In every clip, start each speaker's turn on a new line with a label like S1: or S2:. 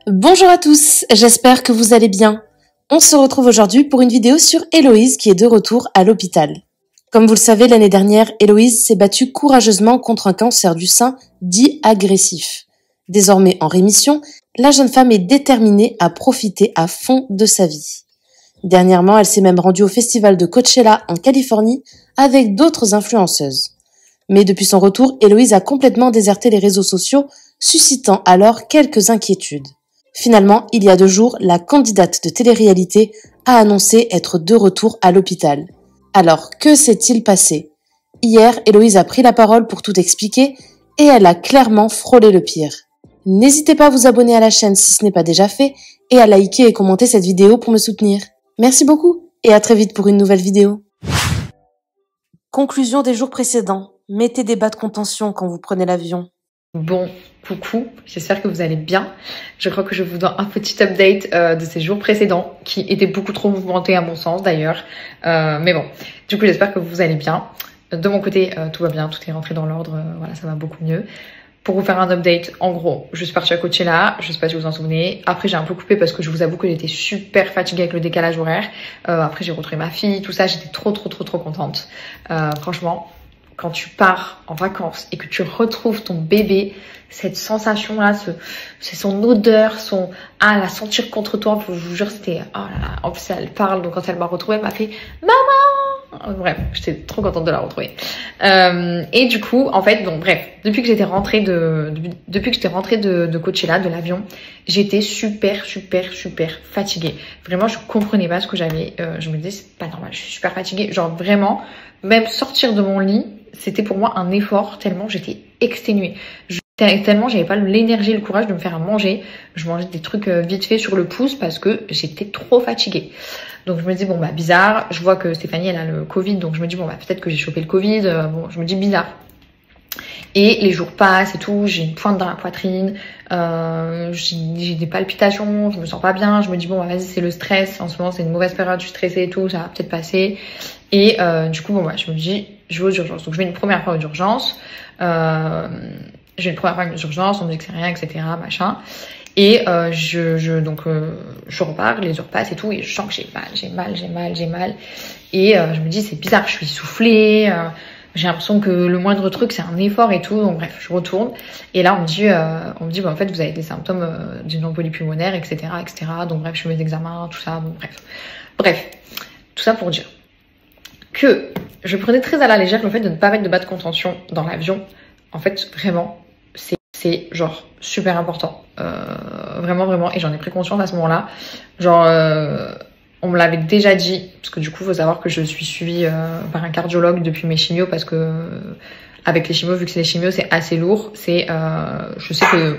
S1: Bonjour à tous, j'espère que vous allez bien. On se retrouve aujourd'hui pour une vidéo sur Héloïse qui est de retour à l'hôpital. Comme vous le savez, l'année dernière, Héloïse s'est battue courageusement contre un cancer du sein dit agressif. Désormais en rémission, la jeune femme est déterminée à profiter à fond de sa vie. Dernièrement, elle s'est même rendue au festival de Coachella en Californie avec d'autres influenceuses. Mais depuis son retour, Héloïse a complètement déserté les réseaux sociaux, suscitant alors quelques inquiétudes. Finalement, il y a 2 jours, la candidate de télé-réalité a annoncé être de retour à l'hôpital. Alors, que s'est-il passé? Hier, Héloïse a pris la parole pour tout expliquer et elle a clairement frôlé le pire. N'hésitez pas à vous abonner à la chaîne si ce n'est pas déjà fait et à liker et commenter cette vidéo pour me soutenir. Merci beaucoup et à très vite pour une nouvelle vidéo. Conclusion des jours précédents. Mettez des bas de contention quand vous prenez l'avion.
S2: Bon, coucou, j'espère que vous allez bien. Je crois que je vous donne un petit update de ces jours précédents qui étaient beaucoup trop mouvementés à mon sens d'ailleurs. Mais bon, du coup j'espère que vous allez bien. De mon côté, tout va bien, tout est rentré dans l'ordre, voilà, ça va beaucoup mieux. Pour vous faire un update, en gros, je suis partie à Coachella, je sais pas si vous vous en souvenez. Après, j'ai un peu coupé parce que je vous avoue que j'étais super fatiguée avec le décalage horaire. Après, j'ai retrouvé ma fille, tout ça, j'étais trop contente. Franchement, quand tu pars en vacances et que tu retrouves ton bébé, cette sensation-là, c'est son odeur, la sentir contre toi, je vous jure, c'était, oh là là, en plus elle parle, donc quand elle m'a retrouvée, elle m'a fait « Maman !» Bref, j'étais trop contente de la retrouver. Et du coup, en fait, donc bref, depuis que j'étais rentrée de Coachella, de l'avion, j'étais super fatiguée. Vraiment, je comprenais pas ce que j'avais. Je me disais, c'est pas normal, je suis super fatiguée. Genre vraiment, même sortir de mon lit, c'était pour moi un effort tellement j'étais exténuée. Tellement j'avais pas l'énergie et le courage de me faire à manger. Je mangeais des trucs vite fait sur le pouce parce que j'étais trop fatiguée. Donc je me dis bon bah bizarre. Je vois que Stéphanie elle a le Covid, donc je me dis bon bah peut-être que j'ai chopé le Covid. Bon, je me dis bizarre. Et les jours passent et tout, j'ai une pointe dans la poitrine, j'ai des palpitations, je me sens pas bien, je me dis bon bah vas-y c'est le stress, en ce moment c'est une mauvaise période, je suis stressée et tout, ça va peut-être passer. Et du coup bon bah je me dis je vais aux urgences. Donc je vais une première fois aux urgences, on me dit que c'est rien, etc. machin. Et je repars, les heures passent et tout, et je sens que j'ai mal. Et je me dis c'est bizarre, je suis essoufflée. J'ai l'impression que le moindre truc, c'est un effort et tout. Donc bref, je retourne. Et là, on me dit, bah, en fait, vous avez des symptômes d'une embolie pulmonaire, etc., etc. Donc bref, je fais mes examens, tout ça. Bon, bref. Tout ça pour dire que je prenais très à la légère le fait de ne pas mettre de bas de contention dans l'avion. En fait, vraiment, c'est genre super important. Vraiment. Et j'en ai pris conscience à ce moment-là. Genre... on me l'avait déjà dit, parce que du coup, il faut savoir que je suis suivie par un cardiologue depuis mes chimios, parce que avec les chimios, vu que c'est les chimios, c'est assez lourd. Je sais que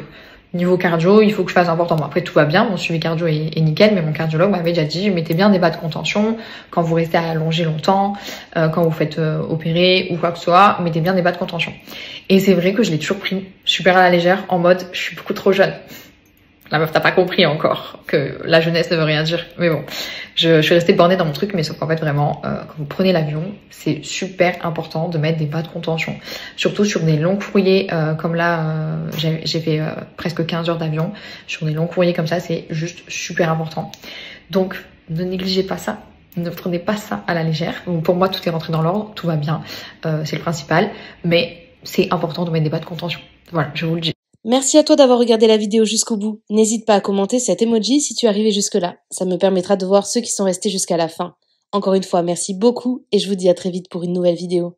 S2: niveau cardio, il faut que je fasse important. Bon, après, tout va bien, mon suivi cardio est nickel, mais mon cardiologue m'avait déjà dit, mettez bien des bas de contention quand vous restez allongé longtemps, quand vous faites opérer ou quoi que ce soit, mettez bien des bas de contention. Et c'est vrai que je l'ai toujours pris super à la légère, en mode, je suis beaucoup trop jeune. La meuf, t'as pas compris encore que la jeunesse ne veut rien dire. Mais bon, je suis restée bornée dans mon truc, mais sauf qu'en fait, vraiment, quand vous prenez l'avion, c'est super important de mettre des bas de contention. Surtout sur des longs courriers, comme là, j'ai fait presque 15 heures d'avion. Sur des longs courriers comme ça, c'est juste super important. Donc, ne négligez pas ça. Ne prenez pas ça à la légère. Donc, pour moi, tout est rentré dans l'ordre, tout va bien. C'est le principal. Mais c'est important de mettre des bas de contention. Voilà, je vous le dis.
S1: Merci à toi d'avoir regardé la vidéo jusqu'au bout. N'hésite pas à commenter cet emoji si tu es arrivé jusque-là. Ça me permettra de voir ceux qui sont restés jusqu'à la fin. Encore une fois, merci beaucoup et je vous dis à très vite pour une nouvelle vidéo.